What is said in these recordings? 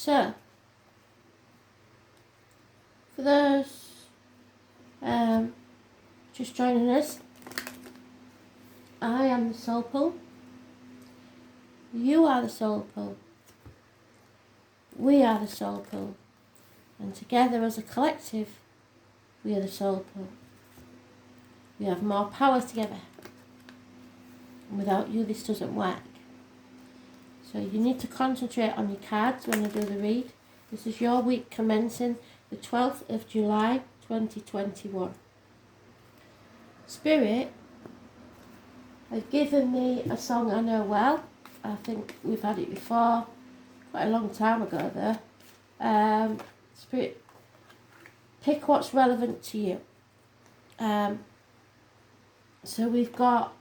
So, for those just joining us, I am the soul pool. You are the soul pool. We are the soul pool. And together as a collective, we are the soul pool. We have more power together. And without you, this doesn't work. So you need to concentrate on your cards when you do the read. This is your week commencing the 12th of July 2021. Spirit have given me a song I know well. I think we've had it before, quite a long time ago though. Spirit, pick what's relevant to you. So we've got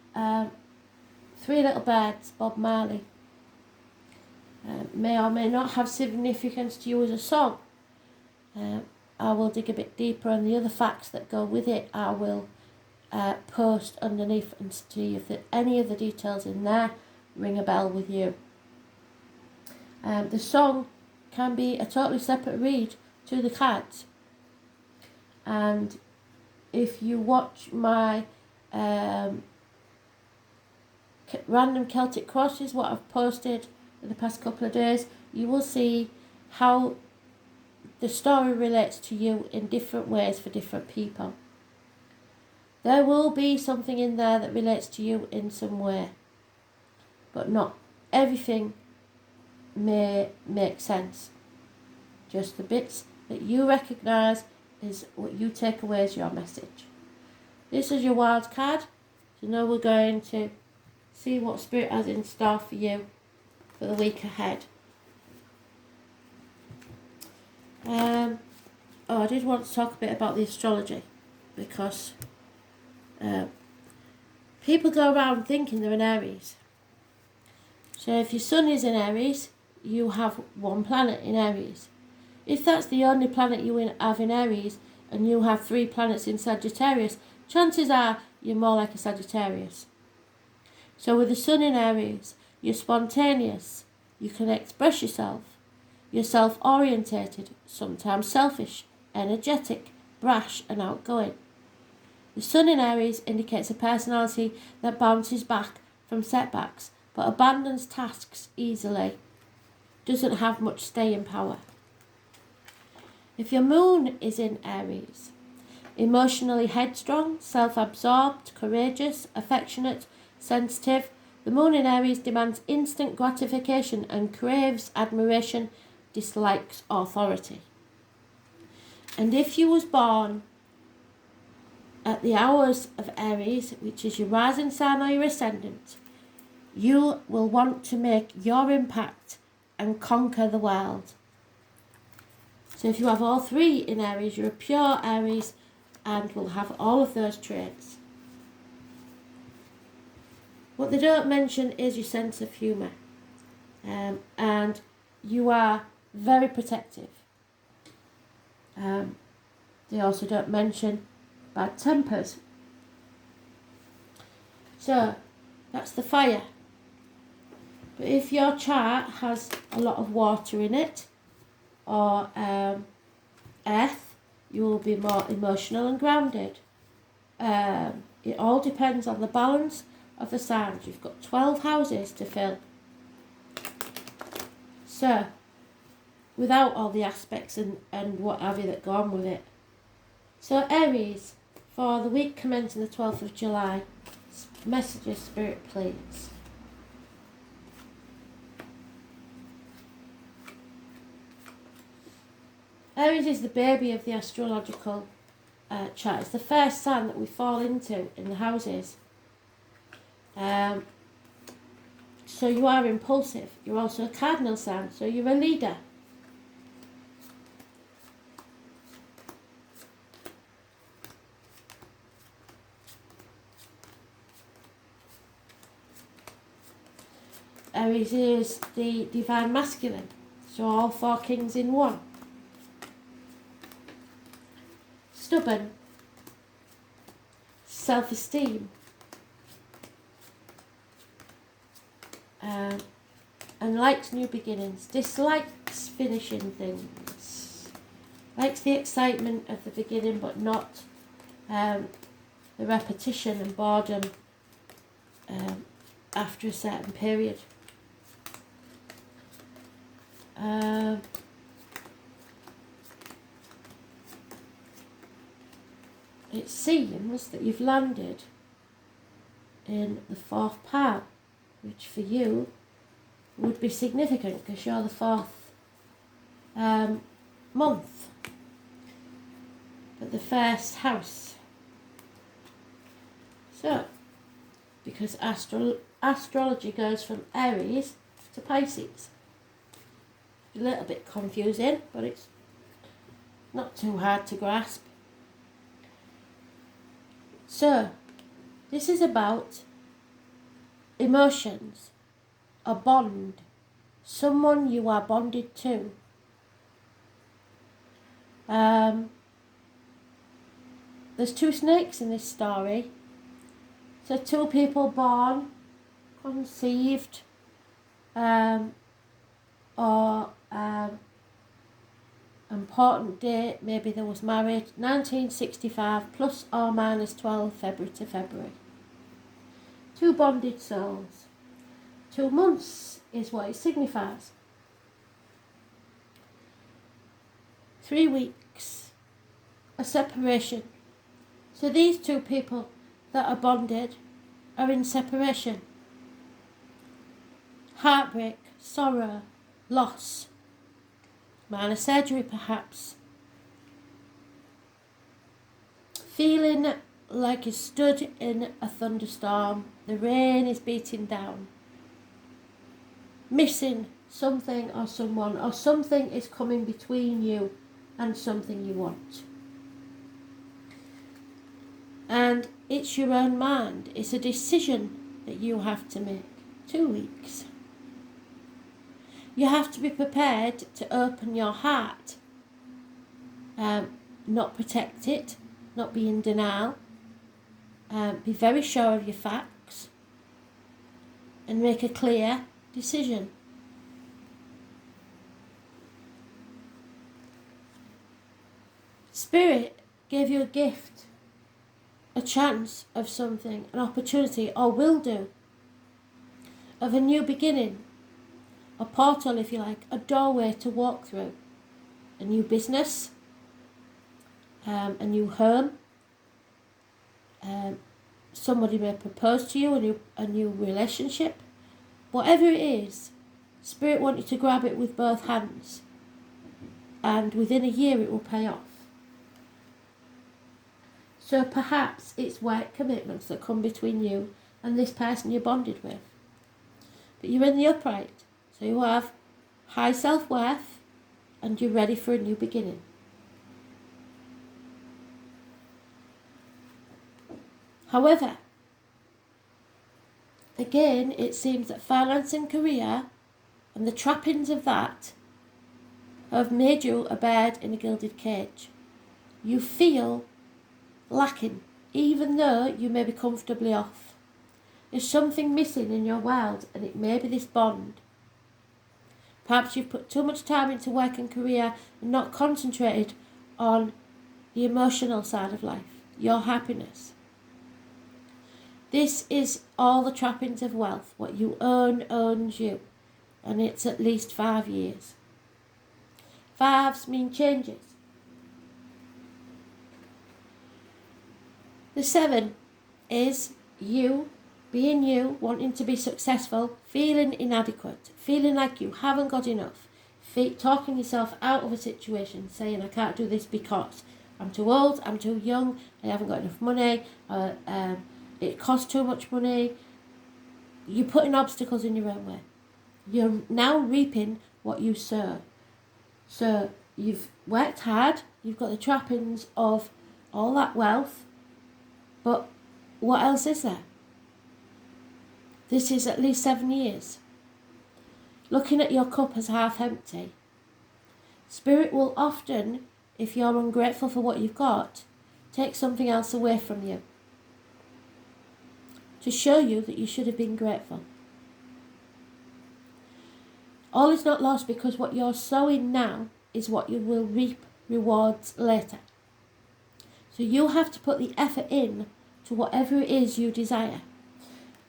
Three Little Birds, Bob Marley. May or may not have significance to you as a song. I will dig a bit deeper on the other facts that go with it. I will post underneath and see if any of the details in there ring a bell with you. The song can be a totally separate read to the cards. And if you watch my random Celtic crosses, what I've posted in the past couple of days, you will see how the story relates to you in different ways for different people. There will be something in there that relates to you in some way, but not everything may make sense. Just the bits that you recognise is what you take away as your message. This is your wild card, so now we're going to see what Spirit has in store for you for the week ahead. I did want to talk a bit about the astrology, because people go around thinking they're in Aries. So if your sun is in Aries, you have one planet in Aries. If that's the only planet you have in Aries, and you have 3 planets in Sagittarius, chances are you're more like a Sagittarius. So with the sun in Aries, you're spontaneous, you can express yourself, you're self-orientated, sometimes selfish, energetic, brash and outgoing. The sun in Aries indicates a personality that bounces back from setbacks but abandons tasks easily, doesn't have much staying power. If your moon is in Aries, emotionally headstrong, self-absorbed, courageous, affectionate, sensitive, the moon in Aries demands instant gratification and craves admiration, dislikes authority. And if you was born at the hours of Aries, which is your rising sign or your ascendant, you will want to make your impact and conquer the world. So if you have all 3 in Aries, you're a pure Aries and will have all of those traits. What they don't mention is your sense of humour. And you are very protective. They also don't mention bad tempers. So that's the fire. But if your chart has a lot of water in it, or earth, you will be more emotional and grounded. It all depends on the balance of the signs. You've got 12 houses to fill. So, without all the aspects and what have you that go on with it. So Aries, for the week commencing the 12th of July, messages, Spirit, please. Aries is the baby of the astrological chart. It's the first sign that we fall into in the houses. So you are impulsive. You're also a cardinal sign, so you're a leader. Aries is the divine masculine, so all 4 kings in one. Stubborn, self-esteem, and likes new beginnings, dislikes finishing things. Likes the excitement of the beginning, but not the repetition and boredom after a certain period. It seems that you've landed in the fourth pile, which for you would be significant because you're the fourth month, but the first house. So, because astrology goes from Aries to Pisces. A little bit confusing, but it's not too hard to grasp. So, this is about emotions, a bond, someone you are bonded to. There's two snakes in this story. So two people born, conceived, or important date, maybe they was married, 1965 plus or minus 12 February to February. Two bonded souls. 2 months is what it signifies. 3 weeks, a separation. So these two people that are bonded are in separation. Heartbreak, sorrow, loss, minor surgery perhaps. Feeling like you stood in a thunderstorm, the rain is beating down. Missing something or someone, or something is coming between you and something you want. And it's your own mind. It's a decision that you have to make. 2 weeks. You have to be prepared to open your heart, not protect it, not be in denial, be very sure of your facts, and make a clear decision. Spirit gave you a gift, a chance of something, an opportunity, or will do, of a new beginning, a portal if you like, a doorway to walk through, a new business, a new home, somebody may propose to you, a new relationship. Whatever it is, Spirit wants you to grab it with both hands, and within a year it will pay off. So perhaps it's work commitments that come between you and this person you're bonded with. But you're in the upright, so you have high self-worth and you're ready for a new beginning. However, again, it seems that finance and career and the trappings of that have made you a bird in a gilded cage. You feel lacking, even though you may be comfortably off. There's something missing in your world, and it may be this bond. Perhaps you've put too much time into work and career and not concentrated on the emotional side of life, your happiness. This is all the trappings of wealth. What you own owns you, and it's at least 5 years. 5s mean changes. The 7 is you, being you, wanting to be successful, feeling inadequate, feeling like you haven't got enough, talking yourself out of a situation, saying I can't do this because I'm too old, I'm too young, I haven't got enough money, it costs too much money. You're putting obstacles in your own way. You're now reaping what you sow. So you've worked hard, you've got the trappings of all that wealth, but what else is there? This is at least 7 years. Looking at your cup as half empty. Spirit will often, if you're ungrateful for what you've got, take something else away from you to show you that you should have been grateful. All is not lost, because what you're sowing now is what you will reap rewards later. So you have to put the effort in to whatever it is you desire.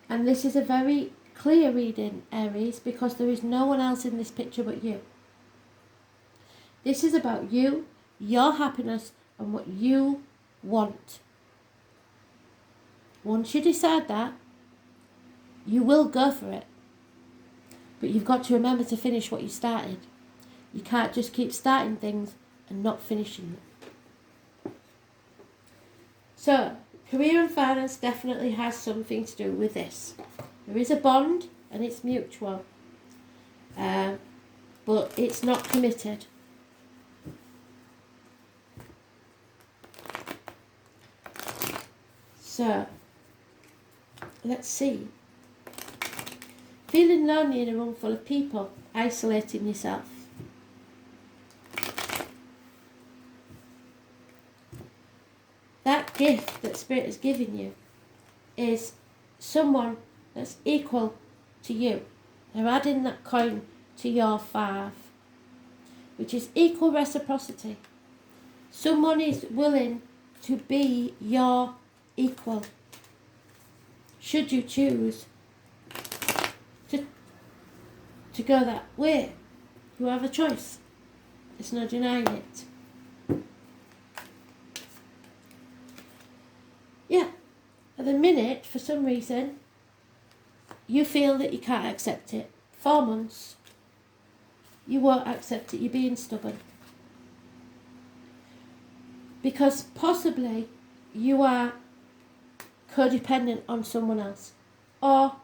And this is a very clear reading, Aries, because there is no one else in this picture but you. This is about you, your happiness, and what you want. Once you decide that, you will go for it. But you've got to remember to finish what you started. You can't just keep starting things and not finishing them. So, career and finance definitely has something to do with this. There is a bond and it's mutual. But it's not committed. So, let's see. Feeling lonely in a room full of people, isolating yourself. That gift that Spirit has given you is someone that's equal to you. They're adding that coin to your 5, which is equal reciprocity. Someone is willing to be your equal. Should you choose to go that way, you have a choice. There's no denying it. Yeah, at the minute, for some reason, you feel that you can't accept it. 4 months, you won't accept it. You're being stubborn. Because possibly you are codependent on someone else. Or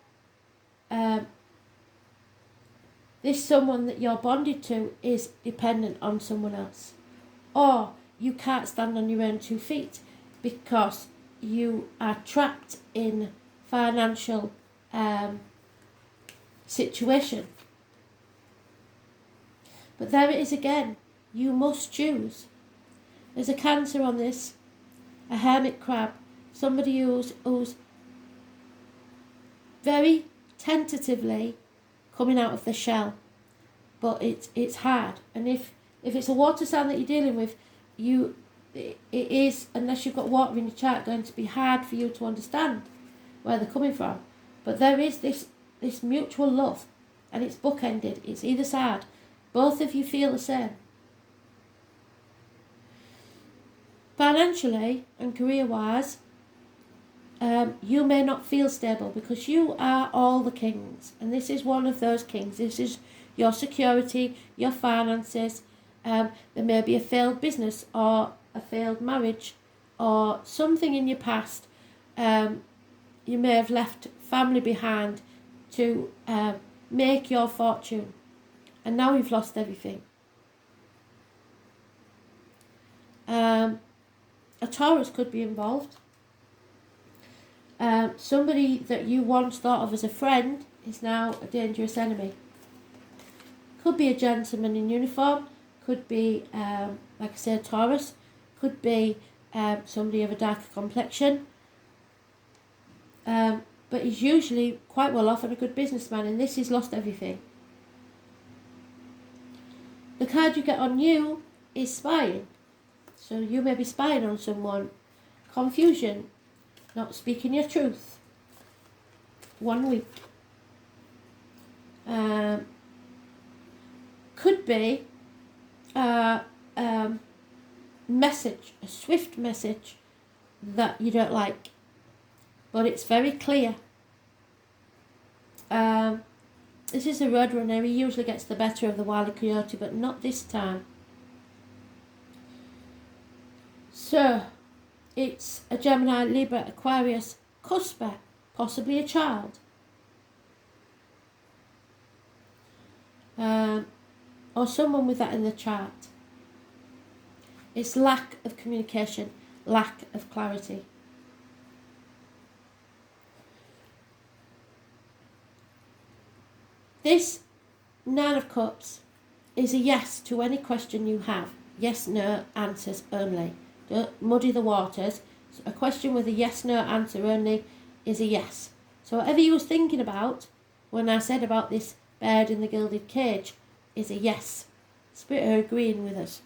this someone that you're bonded to is dependent on someone else. Or you can't stand on your own 2 feet because you are trapped in financial situation. But there it is again. You must choose. There's a Cancer on this, a hermit crab, somebody who's very tentatively coming out of the shell, but it's hard. And if it's a water sign that you're dealing with, it is, unless you've got water in your chart, going to be hard for you to understand where they're coming from. But there is this mutual love, and it's bookended. It's either side. Both of you feel the same. Financially and career-wise, you may not feel stable because you are all the kings, and this is one of those kings. This is your security, your finances. There may be a failed business or a failed marriage or something in your past. You may have left family behind to make your fortune, and now you've lost everything. A Taurus could be involved. Somebody that you once thought of as a friend is now a dangerous enemy. Could be a gentleman in uniform, could be, like I said, Taurus, could be somebody of a darker complexion, but he's usually quite well off and a good businessman, and this he's lost everything. The card you get on you is spying. So you may be spying on someone. Confusion, not speaking your truth. 1 week. Could be a message, a swift message that you don't like, but it's very clear. This is a roadrunner. He usually gets the better of the Wile E. Coyote, but not this time. So, it's a Gemini, Libra, Aquarius, cusper, possibly a child. Or someone with that in the chart. It's lack of communication, lack of clarity. This 9 of Cups is a yes to any question you have. Yes, no answers only. Don't muddy the waters. So a question with a yes, no answer only is a yes. So whatever you was thinking about when I said about this bird in the gilded cage is a yes. Spirit are agreeing with us.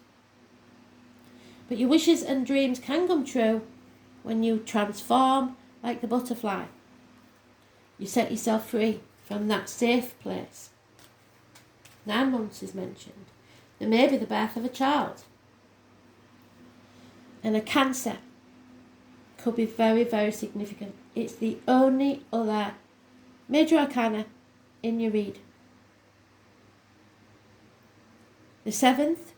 But your wishes and dreams can come true when you transform like the butterfly. You set yourself free from that safe place. 9 months is mentioned. There may be the birth of a child. And a Cancer could be very, very significant. It's the only other major arcana in your read. The 7th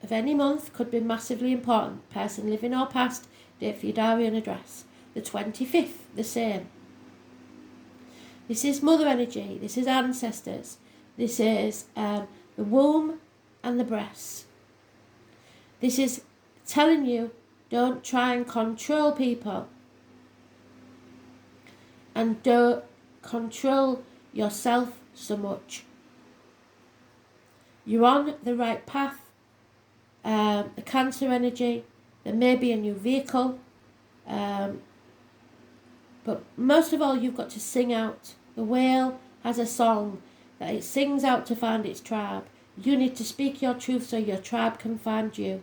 of any month could be massively important. Person living or past, date for your diary and address. The 25th, the same. This is mother energy. This is ancestors. This is the womb and the breasts. This is telling you, don't try and control people. And don't control yourself so much. You're on the right path. The Cancer energy. There may be a new vehicle. But most of all, you've got to sing out. The whale has a song that it sings out to find its tribe. You need to speak your truth so your tribe can find you.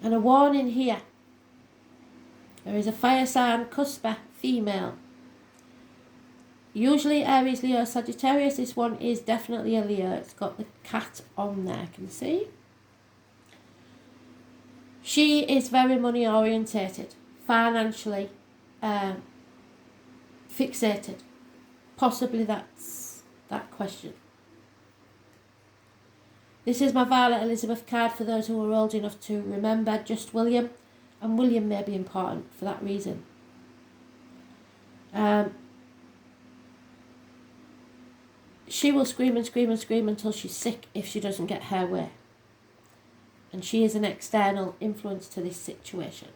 And a warning here. There is a fire sign, cuspa, female. Usually Aries, Leo, Sagittarius. This one is definitely a Leo. It's got the cat on there, can you see? She is very money orientated, financially fixated. Possibly that's that question. This is my Violet Elizabeth card for those who are old enough to remember just William. And William may be important for that reason. She will scream and scream and scream until she's sick if she doesn't get her way. And she is an external influence to this situation.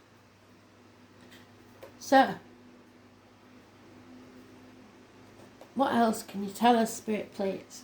So, what else can you tell us, Spirit, please?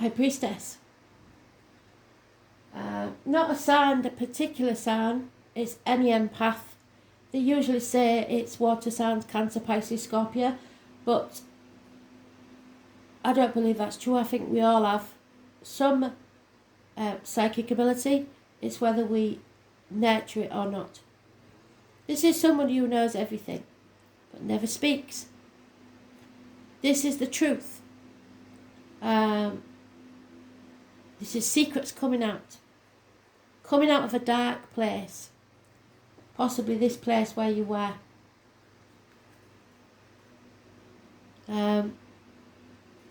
High Priestess. Not assigned a particular sign, it's any empath. They usually say it's water signs, Cancer, Pisces, Scorpio, but I don't believe that's true. I think we all have some psychic ability. It's whether we nurture it or not. This is somebody who knows everything, but never speaks. This is the truth. This is secrets coming out of a dark place, possibly this place where you were. The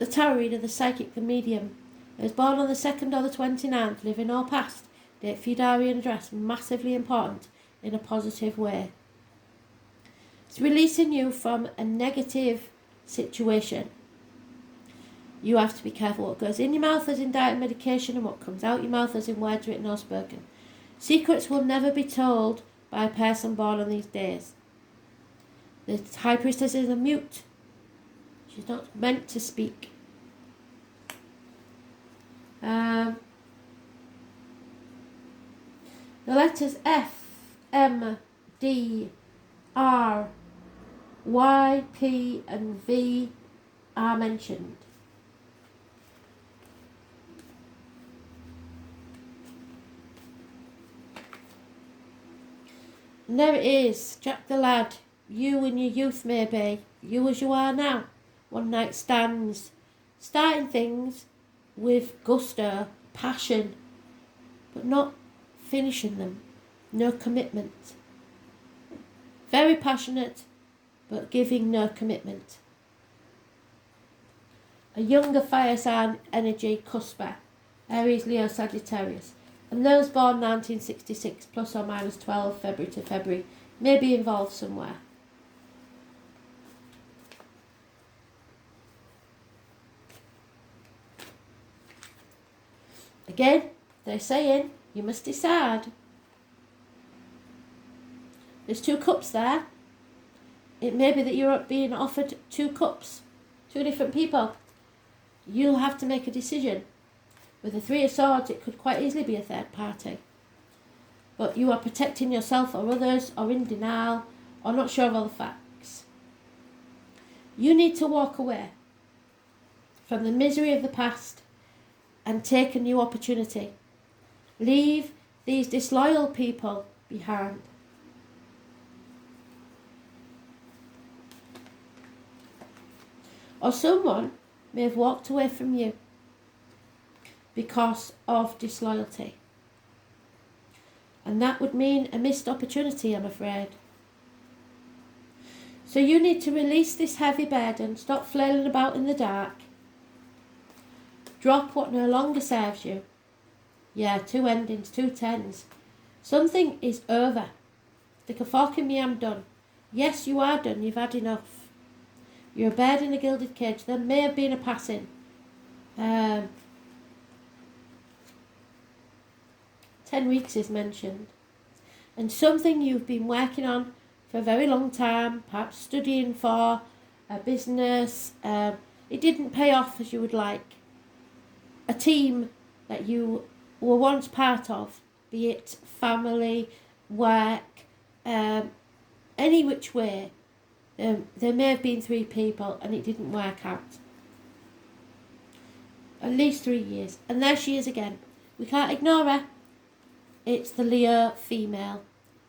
tarot reader, the psychic, the medium, is born on the 2nd or the 29th, living or past, date for your diary and address, massively important in a positive way. It's releasing you from a negative situation. You have to be careful what goes in your mouth as in diet and medication and what comes out your mouth as in words written or spoken. Secrets will never be told by a person born on these days. The High Priestess is a mute. She's not meant to speak. The letters F, M, D, R, Y, P and V are mentioned. And there it is, Jack the Lad. You in your youth maybe, you as you are now. One night stands, starting things with gusto, passion, but not finishing them. No commitment. Very passionate, but giving no commitment. A younger fire sign energy, cuspa, Aries, Leo, Sagittarius. And those born 1966 plus or minus 12 February to February may be involved somewhere. Again, they're saying you must decide. There's 2 cups there. It may be that you're being offered 2 cups, 2 different people. You'll have to make a decision. With the 3 of Swords, it could quite easily be a third party. But you are protecting yourself or others, or in denial, or not sure of all the facts. You need to walk away from the misery of the past and take a new opportunity. Leave these disloyal people behind. Or someone may have walked away from you because of disloyalty. And that would mean a missed opportunity, I'm afraid. So you need to release this heavy burden, stop flailing about in the dark. Drop what no longer serves you. Yeah, 2 endings, 2 tens. Something is over. Stick a fork in me, I'm done. Yes, you are done, you've had enough. You're a bird in a gilded cage. There may have been a passing. 10 weeks is mentioned. And something you've been working on for a very long time, perhaps studying for a business, it didn't pay off as you would like. A team that you were once part of, be it family, work, any which way, there may have been 3 people and it didn't work out. At least 3 years. And there she is again. We can't ignore her. It's the Leo female.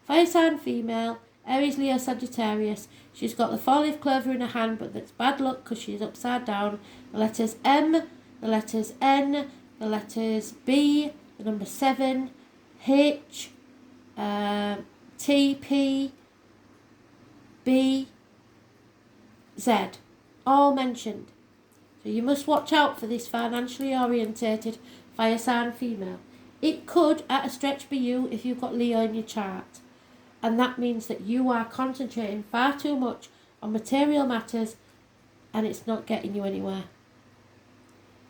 Fire sign female, Aries, Leo, Sagittarius. She's got the 4-leaf clover in her hand, but that's bad luck because she's upside down. The letters M, the letters N, the letters B, the number 7, H, T, P, B, Z. All mentioned. So you must watch out for this financially orientated fire sign female. It could, at a stretch, be you if you've got Leo in your chart. And that means that you are concentrating far too much on material matters and it's not getting you anywhere.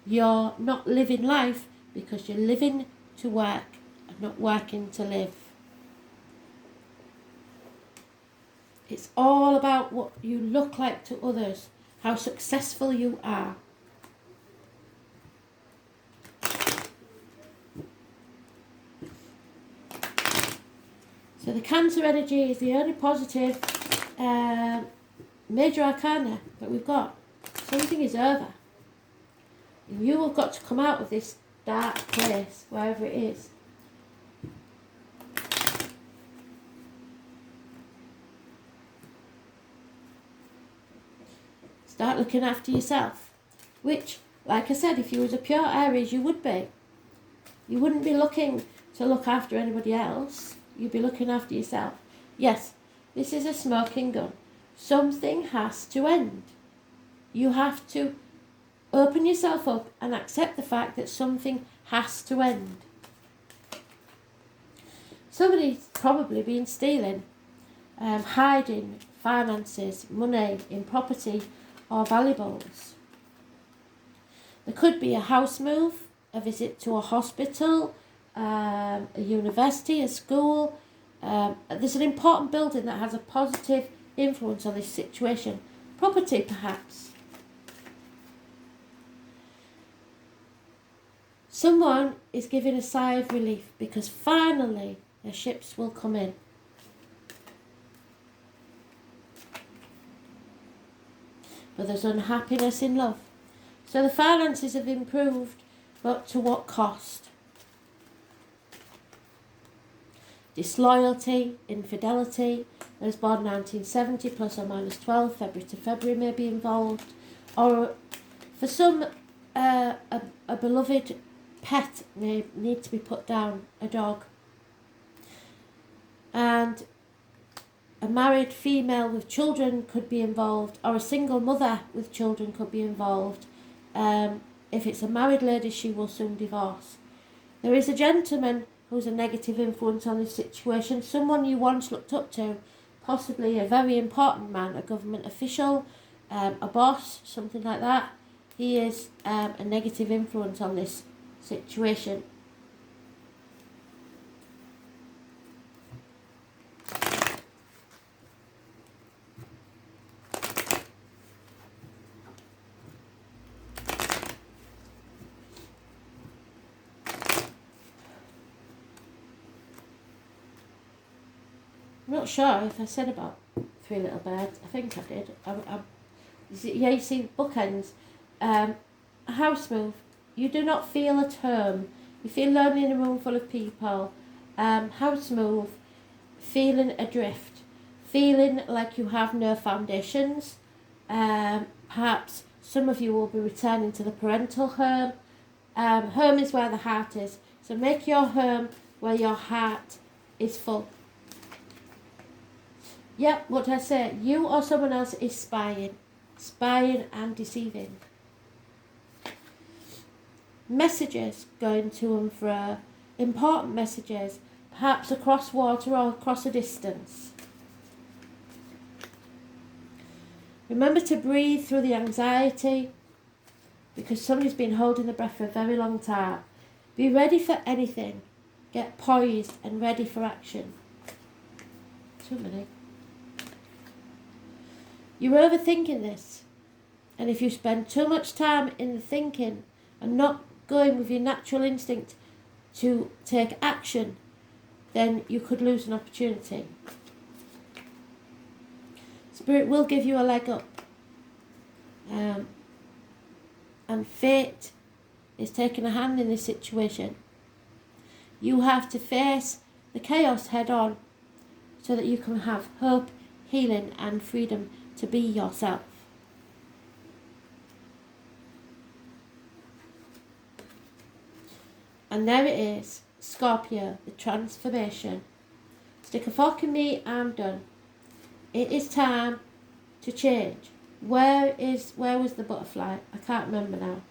You're not living life because you're living to work and not working to live. It's all about what you look like to others, how successful you are. So the Cancer energy is the only positive major arcana that we've got. Something is over. And you have got to come out of this dark place, wherever it is. Start looking after yourself. Which, like I said, if you was a pure Aries, you would be. You wouldn't be looking to look after anybody else. You'd be looking after yourself. Yes, this is a smoking gun. Something has to end. You have to open yourself up and accept the fact that something has to end. Somebody's probably been stealing, hiding finances, money in property or valuables. There could be a house move, a visit to a hospital, a university, a school. There's an important building that has a positive influence on this situation. Property, perhaps. Someone is giving a sigh of relief because finally their ships will come in. But there's unhappiness in love. So the finances have improved, but to what cost? Disloyalty, infidelity. Those born 1970 plus or minus 12, February to February may be involved. Or for some, a beloved pet may need to be put down, a dog. And a married female with children could be involved, or a single mother with children could be involved. If it's a married lady, she will soon divorce. There is a gentleman who's a negative influence on this situation. Someone you once looked up to, possibly a very important man, a government official, a boss, something like that. He is a negative influence on this situation. I'm not sure if I said about Three Little Birds. I think I did. You see, bookends. A house move. You do not feel at home. You feel lonely in a room full of people. House move. Feeling adrift. Feeling like you have no foundations. Perhaps some of you will be returning to the parental home. Home is where the heart is. So make your home where your heart is full. Yep, what did I say? You or someone else is spying. Spying and deceiving. Messages going to and fro. Important messages. Perhaps across water or across a distance. Remember to breathe through the anxiety, because somebody's been holding the breath for a very long time. Be ready for anything. Get poised and ready for action. Too many. You're overthinking this. And if you spend too much time in the thinking and not going with your natural instinct to take action, then you could lose an opportunity. Spirit will give you a leg up. And fate is taking a hand in this situation. You have to face the chaos head on so that you can have hope, healing and freedom to be yourself. And there it is, Scorpio, the transformation. Stick a fork in me, I'm done. It is time to change. Where was the butterfly? I can't remember now.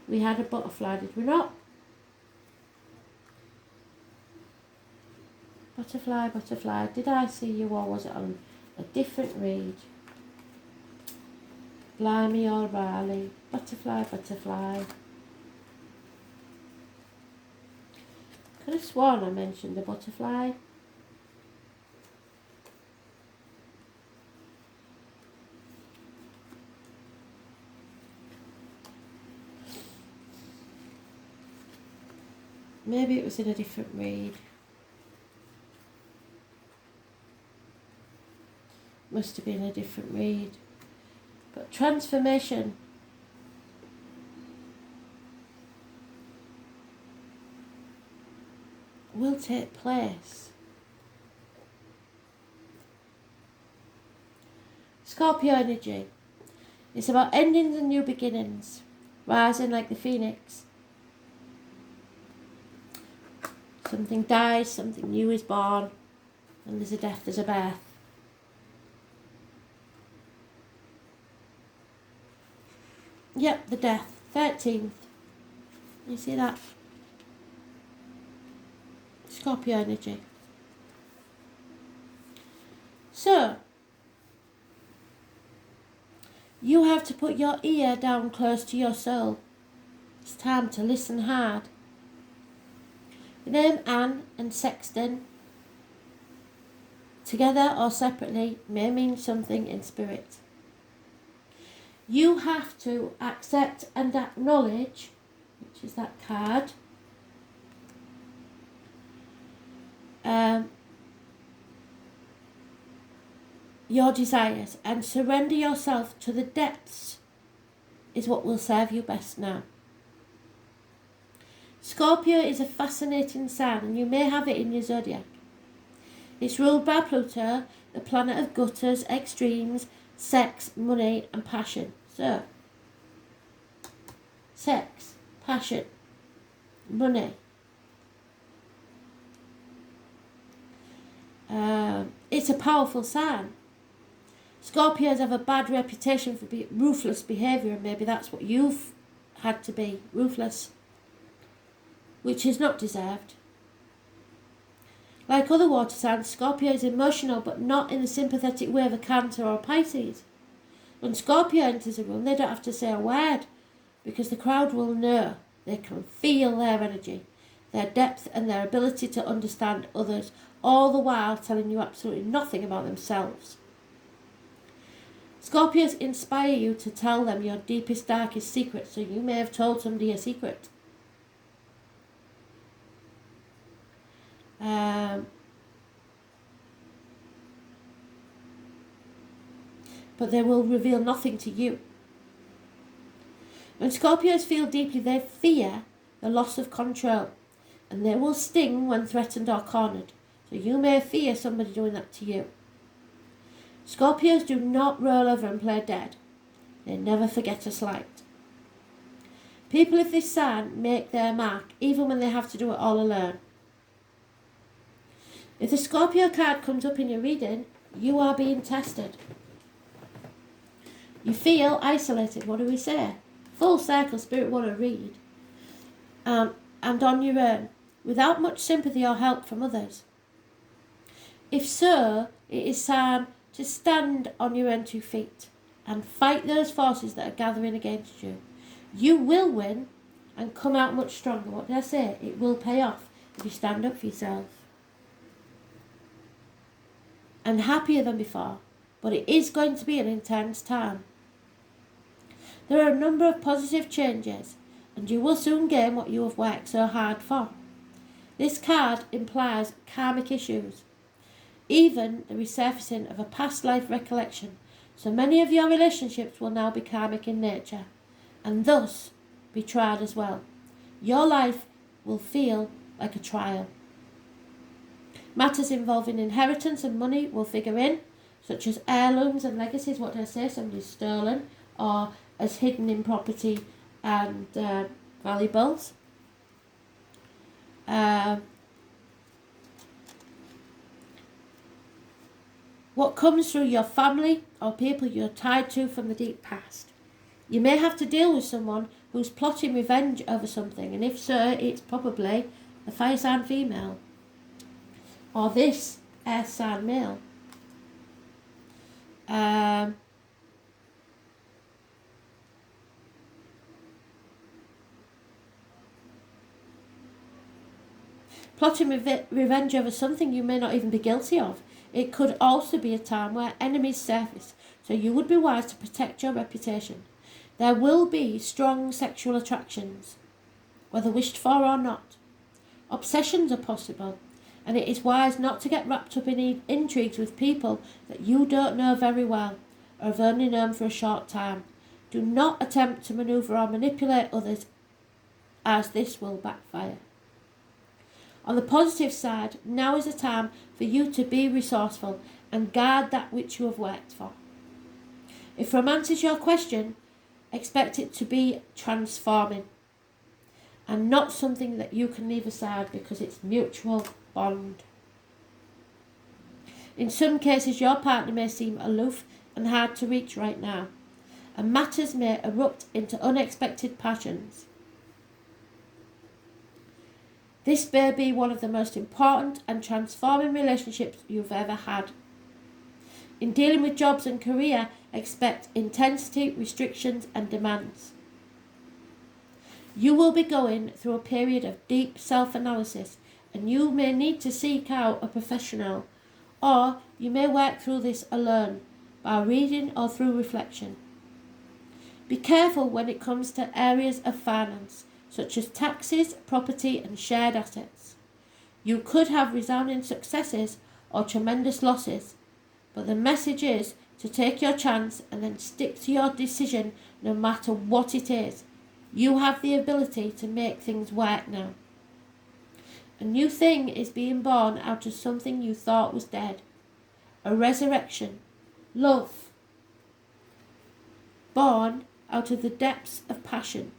We had a butterfly, did we not? Butterfly, butterfly, did I see you or was it on a different read? Blimey or Riley, butterfly, butterfly. Could have sworn I mentioned the butterfly. Maybe it was in a different read. Must have been a different read. But transformation will take place. Scorpio energy. It's about endings and new beginnings. Rising like the phoenix. Something dies, something new is born. And there's a death, there's a birth. Yep, the death. 13th. You see that? Scorpio energy. So, you have to put your ear down close to your soul. It's time to listen hard. The name Anne and Sexton, together or separately, may mean something in spirit. You have to accept and acknowledge, which is that card, your desires, and surrender yourself to the depths is what will serve you best now. Scorpio is a fascinating sign, and you may have it in your zodiac. It's ruled by Pluto, the planet of gutters, extremes, sex, money and passion. So, sex, passion, money. It's a powerful sign. Scorpios have a bad reputation for ruthless behaviour, and maybe that's what you've had to be, ruthless, which is not deserved. Like other water signs, Scorpio is emotional, but not in the sympathetic way of a Cancer or a Pisces. When Scorpio enters a room, they don't have to say a word, because the crowd will know. They can feel their energy, their depth and their ability to understand others, all the while telling you absolutely nothing about themselves. Scorpios inspire you to tell them your deepest, darkest secrets, so you may have told somebody a secret. But they will reveal nothing to you. When Scorpios feel deeply, they fear the loss of control, and they will sting when threatened or cornered. So you may fear somebody doing that to you. Scorpios do not roll over and play dead. They never forget a slight. People of this sign make their mark even when they have to do it all alone. If the Scorpio card comes up in your reading, you are being tested. You feel isolated. What do we say? Full circle, Spirit want to read. And on your own, without much sympathy or help from others. If so, it is time to stand on your own 2 feet and fight those forces that are gathering against you. You will win and come out much stronger. What did I say? It will pay off if you stand up for yourself. And happier than before, but it is going to be an intense time. There are a number of positive changes, and you will soon gain what you have worked so hard for. This card implies karmic issues, even the resurfacing of a past life recollection, so many of your relationships will now be karmic in nature, and thus be tried as well. Your life will feel like a trial. Matters involving inheritance and money will figure in, such as heirlooms and legacies. What did I say? Somebody's stolen or as hidden in property and valuables. What comes through your family or people you're tied to from the deep past. You may have to deal with someone who's plotting revenge over something, and if so, it's probably a fire sign female or this air sign male. Plotting revenge over something you may not even be guilty of. It could also be a time where enemies surface, so you would be wise to protect your reputation. There will be strong sexual attractions, whether wished for or not. Obsessions are possible, and it is wise not to get wrapped up in intrigues with people that you don't know very well or have only known for a short time. Do not attempt to manoeuvre or manipulate others, as this will backfire. On the positive side, now is a time for you to be resourceful and guard that which you have worked for. If romance is your question, expect it to be transforming and not something that you can leave aside because it's mutual bond. In some cases, your partner may seem aloof and hard to reach right now, and matters may erupt into unexpected passions. This may be one of the most important and transforming relationships you've ever had. In dealing with jobs and career, expect intensity, restrictions and demands. You will be going through a period of deep self-analysis, and you may need to seek out a professional, or you may work through this alone by reading or through reflection. Be careful when it comes to areas of finance, such as taxes, property and shared assets. You could have resounding successes or tremendous losses, but the message is to take your chance and then stick to your decision no matter what it is. You have the ability to make things work now. A new thing is being born out of something you thought was dead. A resurrection. Love. Born out of the depths of passion.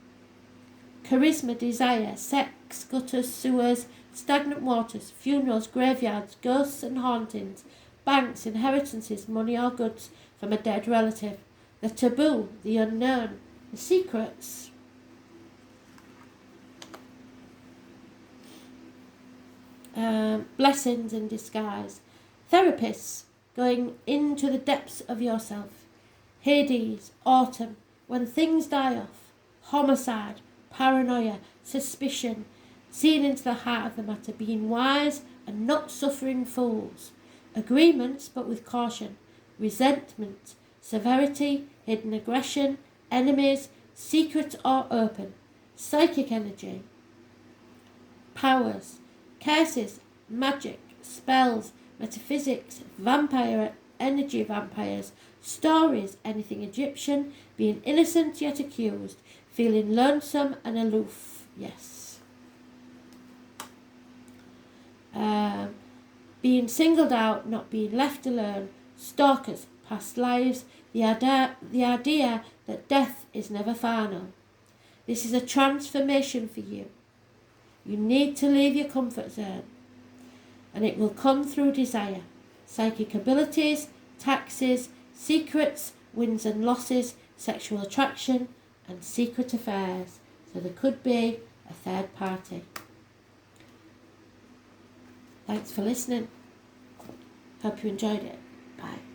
Charisma, desire, sex, gutters, sewers, stagnant waters, funerals, graveyards, ghosts and hauntings, banks, inheritances, money or goods from a dead relative, the taboo, the unknown, the secrets. blessings in disguise. Therapists, going into the depths of yourself. Hades, autumn, when things die off. Homicide, paranoia, suspicion, seeing into the heart of the matter, being wise and not suffering fools. Agreements, but with caution. Resentment, severity, hidden aggression, enemies, secret or open. Psychic energy. Powers, curses, magic, spells, metaphysics, vampire, energy vampires, stories, anything Egyptian, being innocent yet accused, feeling lonesome and aloof, yes. Being singled out, not being left alone, stalkers, past lives, the idea that death is never final. This is a transformation for you. You need to leave your comfort zone, and it will come through desire, psychic abilities, taxes, secrets, wins and losses, sexual attraction, and secret affairs. So there could be a third party. Thanks for listening. Hope you enjoyed it. Bye.